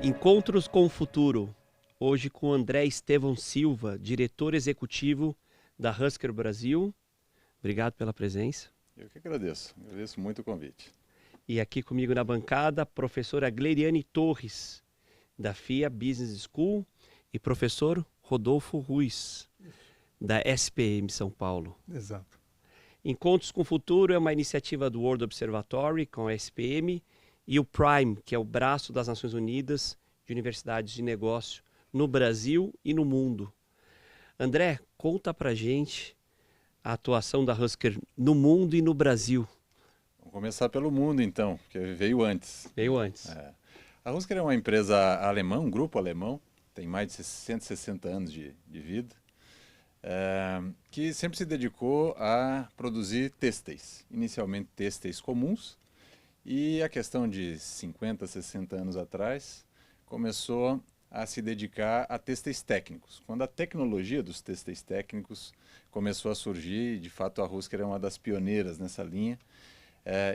Encontros com o Futuro, hoje com André Estevão Silva, diretor executivo da Husker Brasil. Obrigado pela presença. Eu que agradeço muito o convite. E aqui comigo na bancada, a professora Gleriane Torres, da FIA Business School, e professor Rodolfo Ruiz, da SPM São Paulo. Exato. Encontros com o Futuro é uma iniciativa do World Observatory com a SPM e o Prime, que é o braço das Nações Unidas de Universidades de Negócio no Brasil e no mundo. André, conta pra gente a atuação da Husker no mundo e no Brasil. Vamos começar pelo mundo então, porque veio antes. Veio antes. A Husker é uma empresa alemã, um grupo alemão, tem mais de 160 anos de vida, que sempre se dedicou a produzir têxteis, inicialmente têxteis comuns, e a questão de 50, 60 anos atrás começou a se dedicar a têxteis técnicos. Quando a tecnologia dos têxteis técnicos começou a surgir, de fato a Husker é uma das pioneiras nessa linha,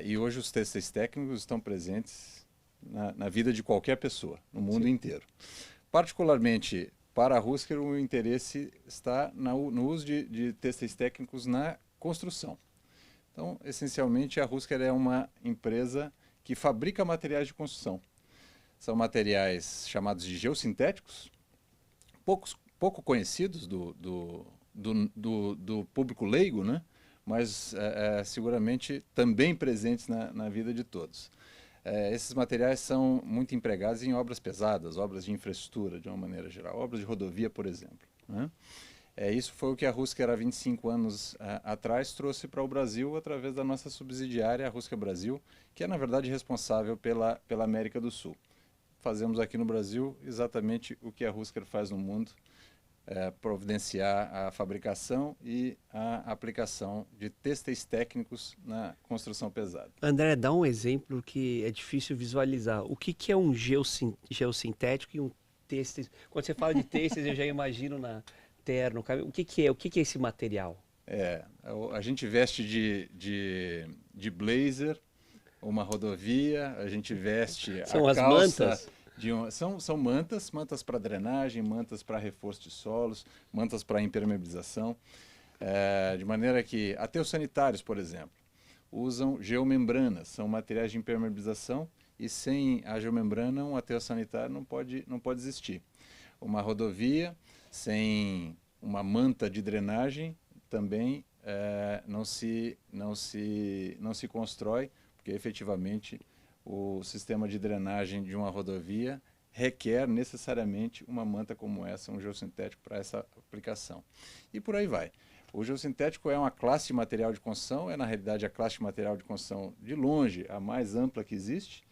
e hoje os têxteis técnicos estão presentes na vida de qualquer pessoa, no mundo inteiro. Particularmente para a Husker, o interesse está no uso de têxteis técnicos na construção. Então, essencialmente, a Husker é uma empresa que fabrica materiais de construção. São materiais chamados de geossintéticos, pouco conhecidos do público leigo, né? Mas seguramente também presentes na vida de todos. Esses materiais são muito empregados em obras pesadas, obras de infraestrutura, de uma maneira geral, obras de rodovia, por exemplo, né? Isso foi o que a Husker, há 25 anos atrás, trouxe para o Brasil através da nossa subsidiária, a Husker Brasil, que é, na verdade, responsável pela América do Sul. Fazemos aqui no Brasil exatamente o que a Husker faz no mundo, providenciar a fabricação e a aplicação de têxteis técnicos na construção pesada. André, dá um exemplo que é difícil visualizar. O que é um geossintético e um têxtil? Quando você fala de têxteis, eu já imagino na terno. O que é esse material? A gente veste de blazer uma rodovia, a gente veste São a as calça mantas? São mantas para drenagem, mantas para reforço de solos, mantas para impermeabilização, de maneira que aterros sanitários, por exemplo, usam geomembranas, são materiais de impermeabilização, e sem a geomembrana um aterro sanitário não pode existir. Uma rodovia sem uma manta de drenagem também não se constrói, porque efetivamente o sistema de drenagem de uma rodovia requer necessariamente uma manta como essa, um geossintético para essa aplicação. E por aí vai. O geossintético é uma classe de material de construção, na realidade a classe de material de construção de longe a mais ampla que existe,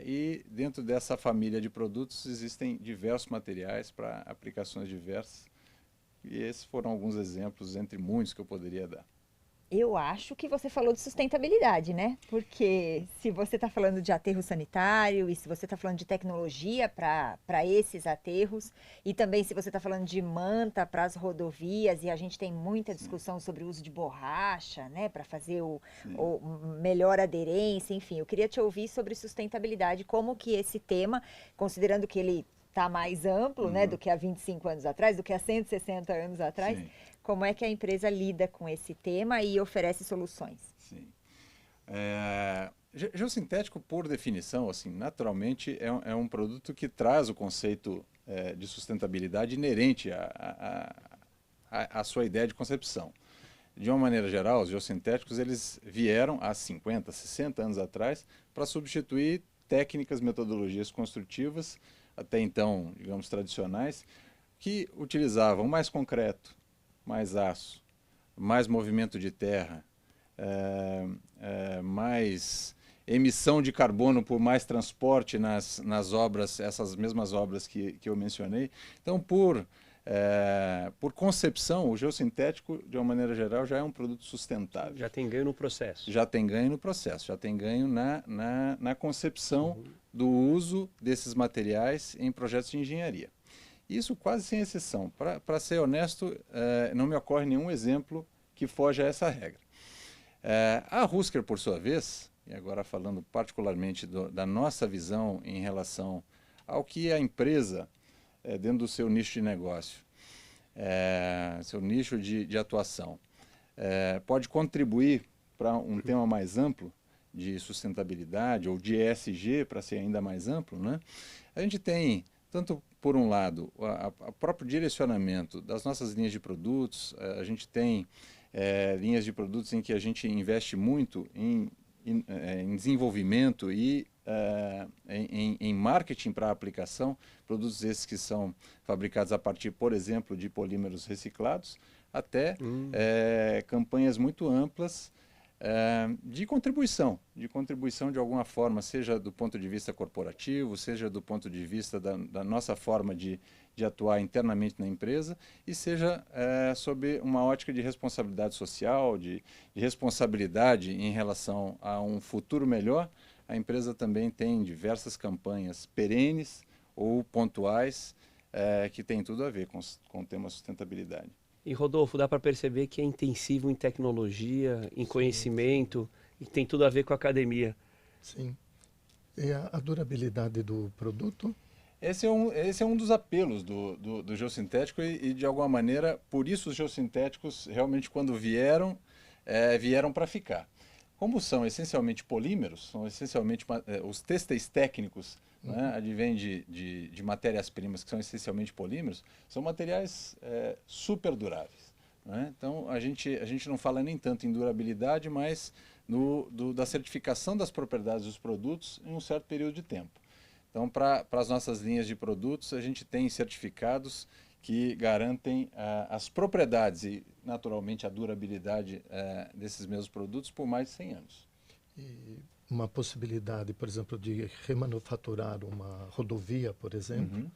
e dentro dessa família de produtos existem diversos materiais para aplicações diversas, e esses foram alguns exemplos entre muitos que eu poderia dar. Eu acho que você falou de sustentabilidade, né? Porque se você está falando de aterro sanitário e se você está falando de tecnologia para esses aterros e também se você está falando de manta para as rodovias, e a gente tem muita discussão sobre o uso de borracha, né? Para fazer o melhor aderência, enfim. Eu queria te ouvir sobre sustentabilidade, como que esse tema, considerando que ele está mais amplo, né, do que há 25 anos atrás, do que há 160 anos atrás, Sim. Como é que a empresa lida com esse tema e oferece soluções? Sim. Geossintético, por definição, assim, naturalmente, é um produto que traz o conceito de sustentabilidade inerente à sua ideia de concepção. De uma maneira geral, os geossintéticos eles vieram há 50, 60 anos atrás para substituir técnicas, metodologias construtivas, até então, digamos, tradicionais, que utilizavam mais concreto, mais aço, mais movimento de terra, mais emissão de carbono por mais transporte nas obras, essas mesmas obras que eu mencionei. Então, por concepção, o geossintético, de uma maneira geral, já é um produto sustentável. Já tem ganho no processo. Já tem ganho no processo, já tem ganho na concepção do uso desses materiais em projetos de engenharia. Isso quase sem exceção. Para ser honesto, não me ocorre nenhum exemplo que foge a essa regra. A Husker, por sua vez, e agora falando particularmente da nossa visão em relação ao que a empresa, dentro do seu nicho de negócio, seu nicho de atuação, pode contribuir para um tema mais amplo de sustentabilidade ou de ESG, para ser ainda mais amplo, né? A gente tem, tanto por um lado, o próprio direcionamento das nossas linhas de produtos, a gente tem linhas de produtos em que a gente investe muito em desenvolvimento e em marketing para aplicação, produtos esses que são fabricados a partir, por exemplo, de polímeros reciclados, até campanhas muito amplas de contribuição de alguma forma, seja do ponto de vista corporativo, seja do ponto de vista da nossa forma de atuar internamente na empresa, e seja sob uma ótica de responsabilidade social, de responsabilidade em relação a um futuro melhor. A empresa também tem diversas campanhas perenes ou pontuais que têm tudo a ver com o tema sustentabilidade. E Rodolfo, dá para perceber que é intensivo em tecnologia, em conhecimento, e tem tudo a ver com a academia. Sim. E a durabilidade do produto? Esse é um dos apelos do geossintético e, de alguma maneira, por isso os geossintéticos realmente, quando vieram para ficar. Como são essencialmente polímeros, são essencialmente os têxteis técnicos, né, advêm de matérias-primas que são essencialmente polímeros, são materiais super duráveis, né? Então, a gente não fala nem tanto em durabilidade, mas da certificação das propriedades dos produtos em um certo período de tempo. Então, para as nossas linhas de produtos, a gente tem certificados que garantem as propriedades e, naturalmente, a durabilidade desses mesmos produtos por mais de 100 anos. E uma possibilidade, por exemplo, de remanufaturar uma rodovia, por exemplo,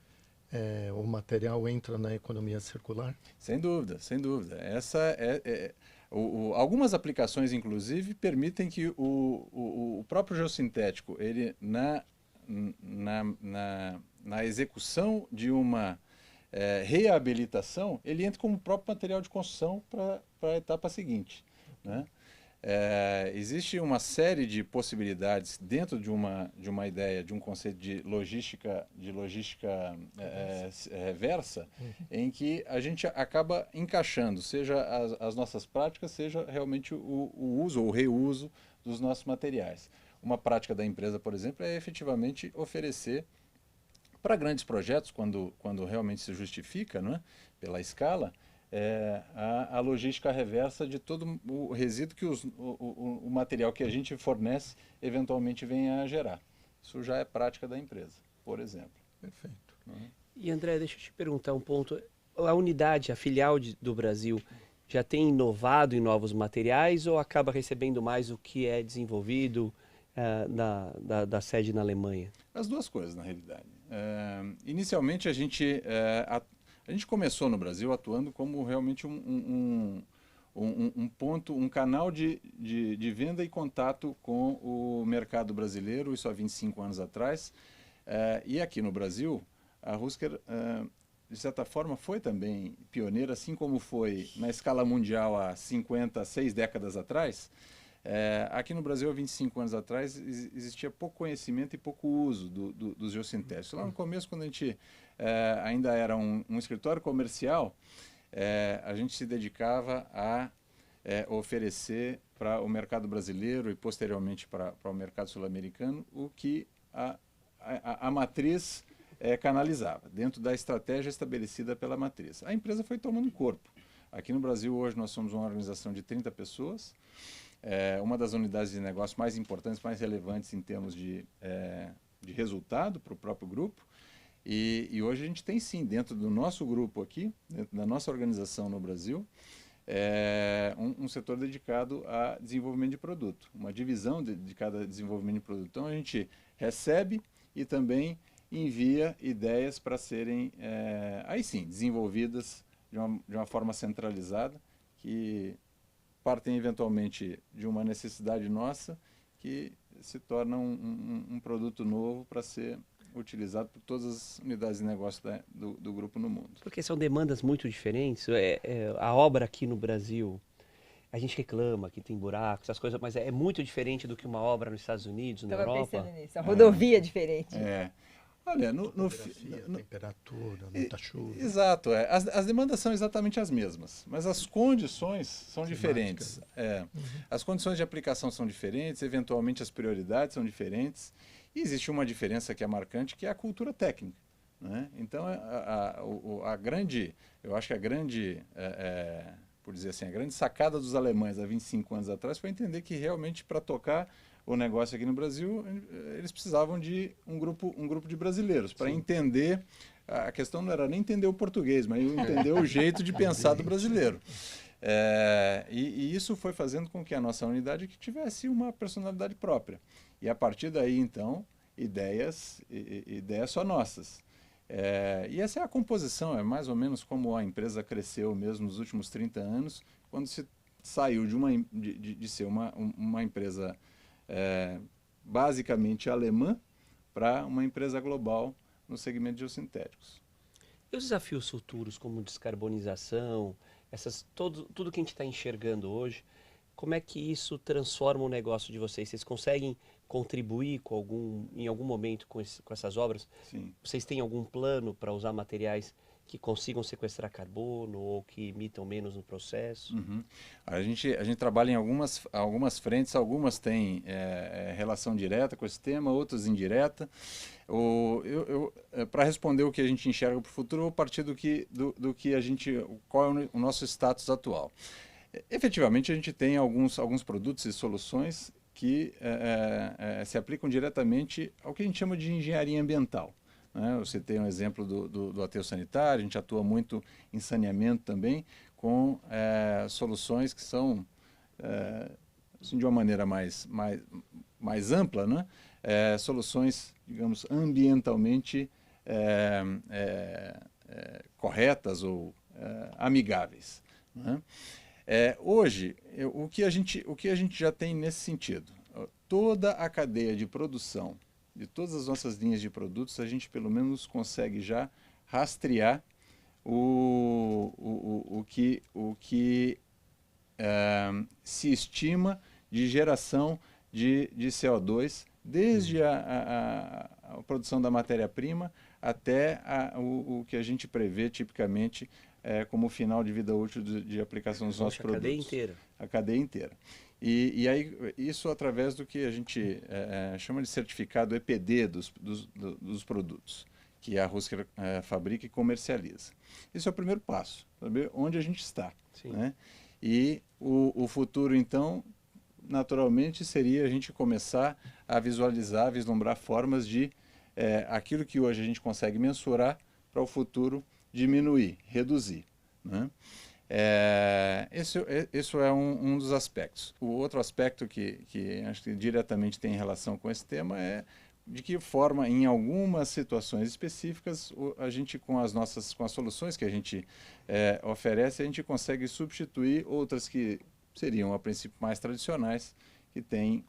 o material entra na economia circular? Sem dúvida, sem dúvida. Essa algumas aplicações, inclusive, permitem que o próprio geossintético, ele na execução de uma reabilitação, ele entra como próprio material de construção para a etapa seguinte, né? Existe uma série de possibilidades dentro de uma ideia, de um conceito de logística reversa, em que a gente acaba encaixando, seja as nossas práticas, seja realmente o uso ou reuso dos nossos materiais. Uma prática da empresa, por exemplo, é efetivamente oferecer para grandes projetos, quando realmente se justifica, não é? Pela escala, a logística reversa de todo o resíduo que o material que a gente fornece eventualmente venha a gerar. Isso já é prática da empresa, por exemplo. Perfeito. E André, deixa eu te perguntar um ponto. A unidade, a filial do Brasil, já tem inovado em novos materiais ou acaba recebendo mais o que é desenvolvido da sede na Alemanha? As duas coisas, na realidade. Inicialmente, a gente começou no Brasil atuando como realmente um ponto, um canal de venda e contato com o mercado brasileiro, isso há 25 anos atrás. E aqui no Brasil, a Husker, de certa forma, foi também pioneira, assim como foi na escala mundial há 6 décadas atrás. Aqui no Brasil, há 25 anos atrás, existia pouco conhecimento e pouco uso dos geossintéticos. Lá no começo, quando a gente ainda era um escritório comercial, a gente se dedicava a oferecer para o mercado brasileiro e, posteriormente, para o mercado sul-americano, o que a matriz canalizava, dentro da estratégia estabelecida pela matriz. A empresa foi tomando corpo. Aqui no Brasil, hoje, nós somos uma organização de 30 pessoas, uma das unidades de negócio mais importantes, mais relevantes em termos de resultado para o próprio grupo. E hoje a gente tem sim, dentro do nosso grupo aqui, dentro da nossa organização no Brasil, um setor dedicado a desenvolvimento de produto, uma divisão dedicada a desenvolvimento de produto. Então a gente recebe e também envia ideias para serem, aí sim, desenvolvidas de uma forma centralizada, que partem eventualmente de uma necessidade nossa, que se torna um produto novo para ser utilizado por todas as unidades de negócio do grupo no mundo. Porque são demandas muito diferentes. A obra aqui no Brasil, a gente reclama que tem buracos, essas coisas, mas é muito diferente do que uma obra nos Estados Unidos, na Europa. Estava pensando nisso, a rodovia é diferente. Olha, temperatura, muita chuva. Exato, as demandas são exatamente as mesmas, mas as condições são diferentes. As condições de aplicação são diferentes, eventualmente as prioridades são diferentes, e existe uma diferença que é marcante, que é a cultura técnica, né? Então, eu acho que a grande, por dizer assim, a grande sacada dos alemães há 25 anos atrás foi entender que realmente para tocar o negócio aqui no Brasil, eles precisavam de um grupo de brasileiros para entender. A questão não era nem entender o português, mas entender o jeito de pensar do brasileiro. E isso foi fazendo com que a nossa unidade tivesse uma personalidade própria. E a partir daí, então, ideias só nossas. E essa é a composição, é mais ou menos como a empresa cresceu mesmo nos últimos 30 anos, quando se saiu de ser uma empresa basicamente alemã para uma empresa global no segmento de geossintéticos. E os desafios futuros, como descarbonização, tudo que a gente está enxergando hoje, como é que isso transforma o negócio de vocês? Vocês conseguem contribuir em algum momento com essas obras? Sim. Vocês têm algum plano para usar materiais que consigam sequestrar carbono ou que emitam menos no processo? Uhum. A gente trabalha em algumas frentes, algumas têm relação direta com esse tema, outras indireta. Para responder o que a gente enxerga para o futuro, eu vou partir qual é o nosso status atual. Efetivamente, a gente tem alguns produtos e soluções que se aplicam diretamente ao que a gente chama de engenharia ambiental. Eu citei um exemplo do aterro sanitário, a gente atua muito em saneamento também, com soluções que são, assim, de uma maneira mais ampla, né? Soluções, digamos, ambientalmente corretas ou amigáveis, né? Hoje, o que a gente já tem nesse sentido? Toda a cadeia de produção de todas as nossas linhas de produtos, a gente pelo menos consegue já rastrear o que se estima de geração de CO2, desde a produção da matéria-prima até o que a gente prevê tipicamente como final de vida útil de aplicação dos nossos produtos. A cadeia inteira. A cadeia inteira. E aí, isso através do que a gente chama de certificado EPD dos produtos, que a Husker fabrica e comercializa. Esse é o primeiro passo, saber onde a gente está, né? E o futuro, então, naturalmente, seria a gente começar a vislumbrar formas de aquilo que hoje a gente consegue mensurar para o futuro diminuir, reduzir, né? Esse é um dos aspectos. O outro aspecto que acho que diretamente tem relação com esse tema é de que forma, em algumas situações específicas, a gente, com as soluções que a gente oferece, a gente consegue substituir outras que seriam, a princípio, mais tradicionais, que têm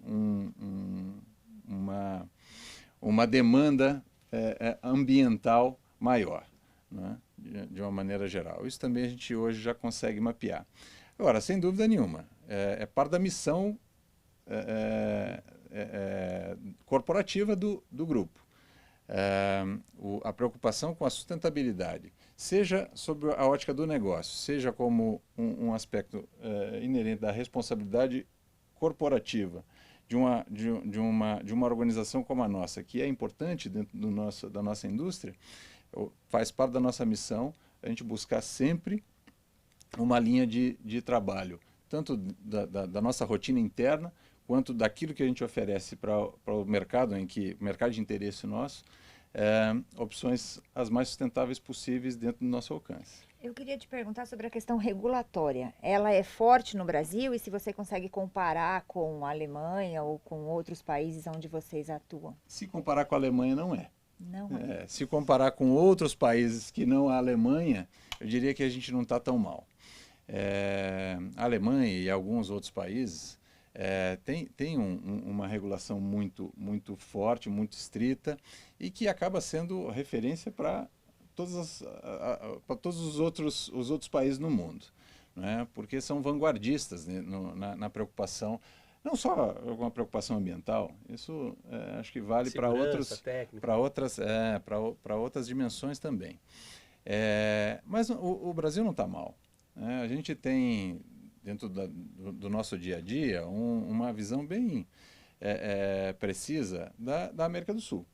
uma demanda ambiental maior, né? De uma maneira geral. Isso também a gente hoje já consegue mapear. Agora, sem dúvida nenhuma, é parte da missão corporativa do grupo. A preocupação com a sustentabilidade, seja sob a ótica do negócio, seja como um aspecto inerente da responsabilidade corporativa de uma organização como a nossa, que é importante dentro da nossa indústria, faz parte da nossa missão a gente buscar sempre uma linha de trabalho, tanto da nossa rotina interna, quanto daquilo que a gente oferece para o mercado, o mercado de interesse nosso, opções as mais sustentáveis possíveis dentro do nosso alcance. Eu queria te perguntar sobre a questão regulatória. Ela é forte no Brasil e se você consegue comparar com a Alemanha ou com outros países onde vocês atuam? Se comparar com a Alemanha, não é. Não é. Se comparar com outros países que não a Alemanha, eu diria que a gente não está tão mal. A Alemanha e alguns outros países tem uma regulação muito forte, muito estrita, e que acaba sendo referência para todos os outros países no mundo, né? Porque são vanguardistas, né, na preocupação não só uma preocupação ambiental, isso acho que vale para outras dimensões também. Mas o Brasil não está mal, né? A gente tem, dentro do nosso dia a dia, uma visão bem precisa da América do Sul,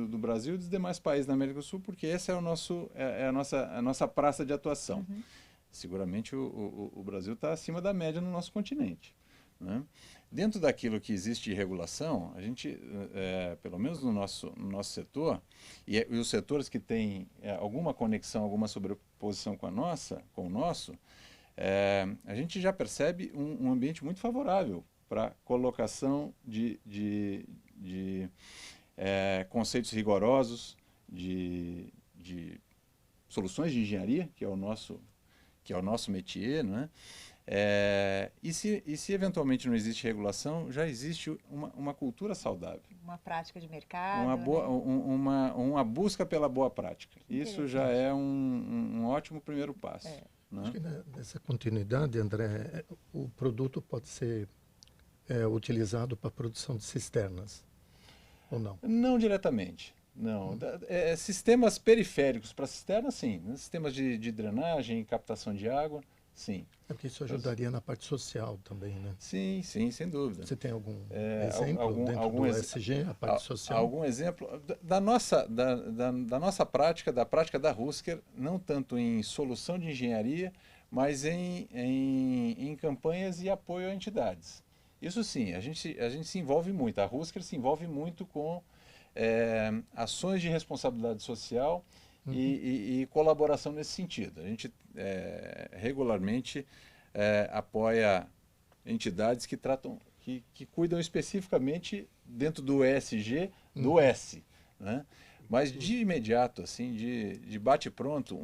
do Brasil e dos demais países da América do Sul, porque esse é a nossa praça de atuação. Uhum. Seguramente o Brasil está acima da média no nosso continente, né? Dentro daquilo que existe de regulação, a gente, pelo menos no nosso setor, e os setores que têm alguma conexão, alguma sobreposição com o nosso, a gente já percebe um ambiente muito favorável para colocação de conceitos rigorosos, de soluções de engenharia, que é o nosso métier, não é? E se eventualmente não existe regulação, já existe uma cultura saudável. Uma prática de mercado. Uma busca pela boa prática. Isso já é um ótimo primeiro passo. Né? Acho que nessa continuidade, André, o produto pode ser utilizado para a produção de cisternas, ou não? Não diretamente. Não. Sistemas periféricos para cisterna, sim. Sistemas de drenagem, captação de água, sim. Porque isso ajudaria na parte social também, né? Sim, sem dúvida. Você tem algum exemplo dentro do ESG, a parte social? Algum exemplo da nossa prática, da prática da Husker, não tanto em solução de engenharia, mas em campanhas e apoio a entidades. Isso sim, a gente se envolve muito, a Husker se envolve muito com ações de responsabilidade social e colaboração nesse sentido. A gente regularmente apoia entidades que cuidam especificamente dentro do ESG, do S, né? Mas de imediato, assim, de bate-pronto,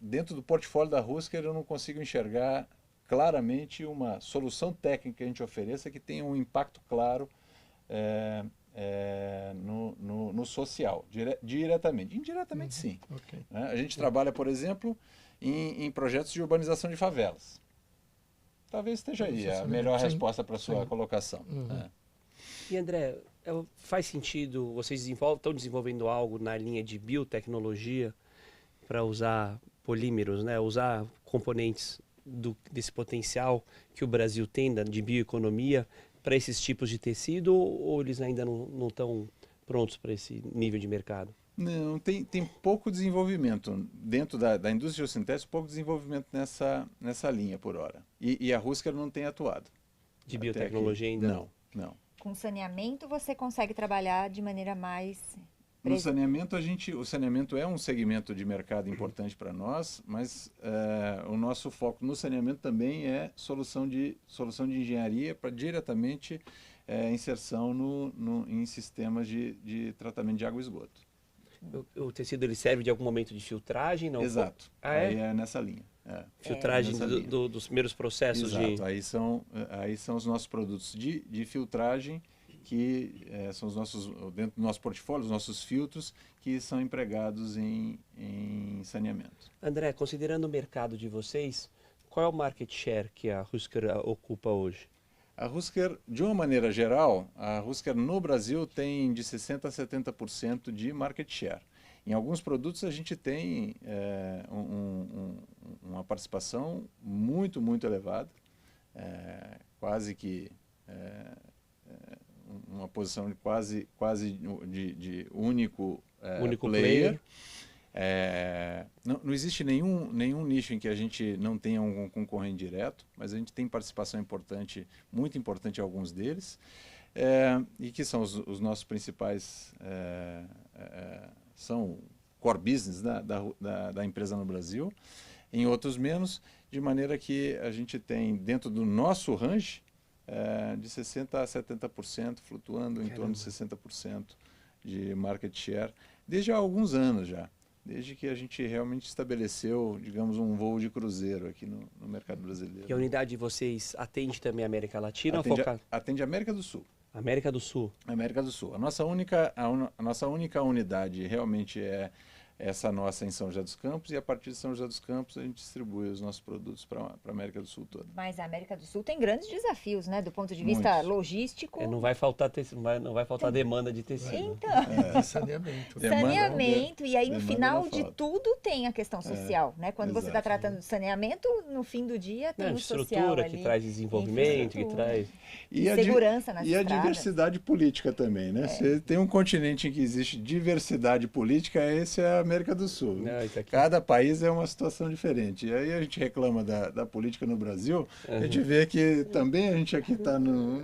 dentro do portfólio da Husker eu não consigo enxergar claramente uma solução técnica que a gente ofereça que tenha um impacto claro no social, diretamente. Indiretamente, sim. Okay. A gente trabalha, por exemplo, em projetos de urbanização de favelas. Talvez esteja aí a melhor resposta para a sua colocação. E André, faz sentido, vocês estão desenvolvendo algo na linha de biotecnologia para usar polímeros, né? Usar componentes desse potencial que o Brasil tem de bioeconomia para esses tipos de tecido, ou eles ainda não estão prontos para esse nível de mercado? Não, tem pouco desenvolvimento dentro da indústria sintética, pouco desenvolvimento nessa linha por hora. E a Husker não tem atuado. De biotecnologia ainda não? Não. Com saneamento você consegue trabalhar de maneira mais... No saneamento, o saneamento é um segmento de mercado importante para nós, mas o nosso foco no saneamento também é solução de engenharia para diretamente inserção em sistemas de tratamento de água e esgoto. O tecido ele serve de algum momento de filtragem? Não? Exato. Aí é nessa linha. Filtragem dos primeiros processos. Exato. Aí são os nossos produtos de filtragem, que são dentro do nosso portfólio, os nossos filtros, que são empregados em saneamento. André, considerando o mercado de vocês, qual é o market share que a Husker ocupa hoje? A Husker, de uma maneira geral, a Husker no Brasil tem de 60% a 70% de market share. Em alguns produtos a gente tem uma participação muito, muito elevada, quase que uma posição quase de único player. Não existe nenhum nicho em que a gente não tenha um concorrente direto, mas a gente tem participação muito importante em alguns deles, e que são os nossos principais, são core business da empresa no Brasil, em outros menos, de maneira que a gente tem dentro do nosso range de 60% a 70%, flutuando em torno de 60% de market share, desde há alguns anos já. Desde que a gente realmente estabeleceu, digamos, um voo de cruzeiro aqui no mercado brasileiro. E a unidade de vocês atende também a América Latina? Atende a América do Sul. América do Sul. América do Sul. A nossa única unidade realmente é essa nossa em São José dos Campos, e a partir de São José dos Campos a gente distribui os nossos produtos para a América do Sul toda. Mas a América do Sul tem grandes desafios, né? Do ponto de vista Muitos. logístico. Não vai faltar não vai faltar demanda de tecido. Então, Saneamento. saneamento, e aí no demanda final não de falta. tudo tem a questão social, né? Quando você está exato. tratando de saneamento, no fim do dia tem o social Estrutura ali. que traz desenvolvimento, que Infraestrutura. traz... E Segurança nas e a estradas. diversidade política também, né? Se tem um continente em que existe diversidade política, esse é a América do Sul. Não, isso aqui- Cada país é uma situação diferente. E aí a gente reclama da política no Brasil, a gente vê que também a gente aqui está no...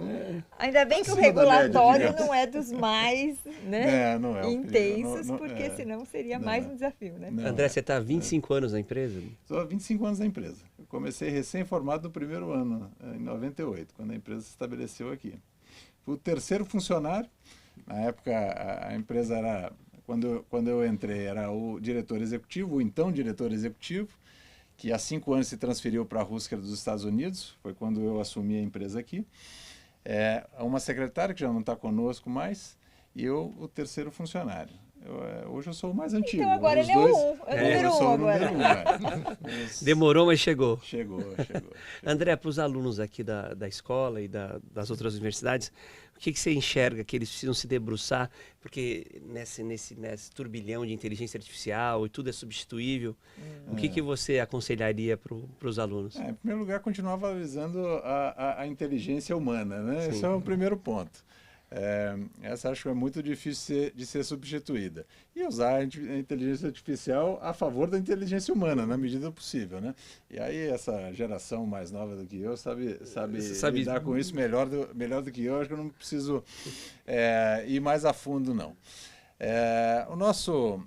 Ainda bem que o acima da média, regulatório digamos. não é dos mais, né, Não é o intensos, não- porque é. senão seria Não mais é. um desafio, né? Não, André, você está há 25 anos na empresa? Estou há 25 anos na empresa. Eu comecei recém-formado no primeiro ano, em 98, quando a empresa se estabeleceu aqui. Fui o terceiro funcionário. Na época, a empresa era... Quando eu entrei, era o diretor executivo, o então diretor executivo, que há 5 anos se transferiu para a Rússia dos Estados Unidos. Foi quando eu assumi a empresa aqui. Uma secretária, que já não está conosco mais, e eu, o terceiro funcionário. Hoje eu sou o mais antigo. Então agora Os ele é o dois- um, é o número eu sou um o agora. número um, Demorou, mas chegou. Chegou. André, para os alunos aqui da escola e das outras universidades, o que você enxerga que eles precisam se debruçar? Porque nesse turbilhão de inteligência artificial e tudo é substituível, o que você aconselharia para os alunos? Em primeiro lugar, continuar valorizando a inteligência humana, né? Esse é o primeiro ponto. Essa acho que é muito difícil de ser substituída. E usar a inteligência artificial a favor da inteligência humana, na medida do possível, né? E aí essa geração mais nova do que eu sabe lidar com isso melhor do que eu. Acho que eu não preciso ir mais a fundo, não. O nosso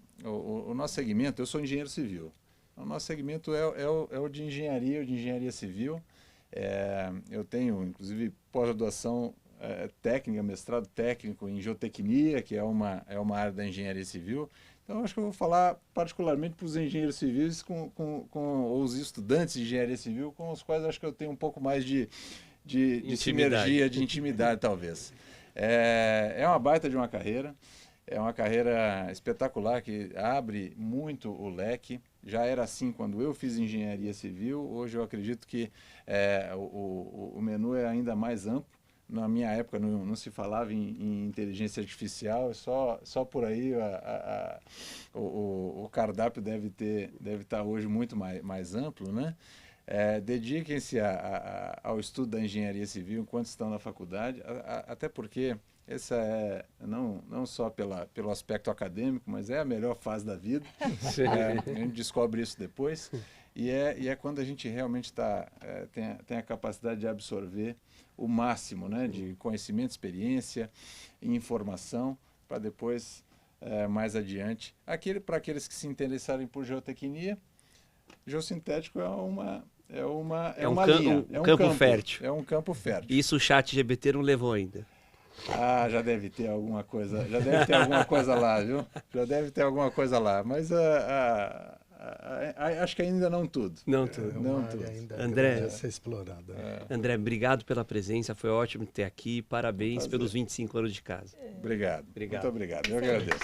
segmento, eu sou engenheiro civil. O nosso segmento é o de engenharia civil. Eu tenho, inclusive, pós-graduação técnica, mestrado técnico em geotecnia, que é uma área da engenharia civil. Então, acho que eu vou falar particularmente para os engenheiros civis ou os estudantes de engenharia civil, com os quais acho que eu tenho um pouco mais de sinergia, de intimidade, talvez. É uma baita de uma carreira, é uma carreira espetacular que abre muito o leque. Já era assim quando eu fiz engenharia civil, hoje eu acredito que o menu é ainda mais amplo. Na minha época não se falava em inteligência artificial, só por aí o cardápio deve estar hoje muito mais amplo, né? Dediquem-se ao estudo da engenharia civil enquanto estão na faculdade, até porque essa não só pelo aspecto acadêmico, mas é a melhor fase da vida. A gente descobre isso depois. E é quando a gente realmente tem a capacidade de absorver o máximo, né, de conhecimento, experiência e informação para depois, mais adiante. Para aqueles que se interessarem por geotecnia, geossintético é um campo fértil. É um campo fértil. Isso o ChatGPT não levou ainda. Já deve ter alguma coisa lá, viu? Já deve ter alguma coisa lá, mas acho que ainda não tudo. Não tudo. Não tudo. André, a ser explorada. André, obrigado pela presença, foi ótimo ter aqui, parabéns pelos 25 anos de casa. Obrigado. Muito obrigado, eu agradeço.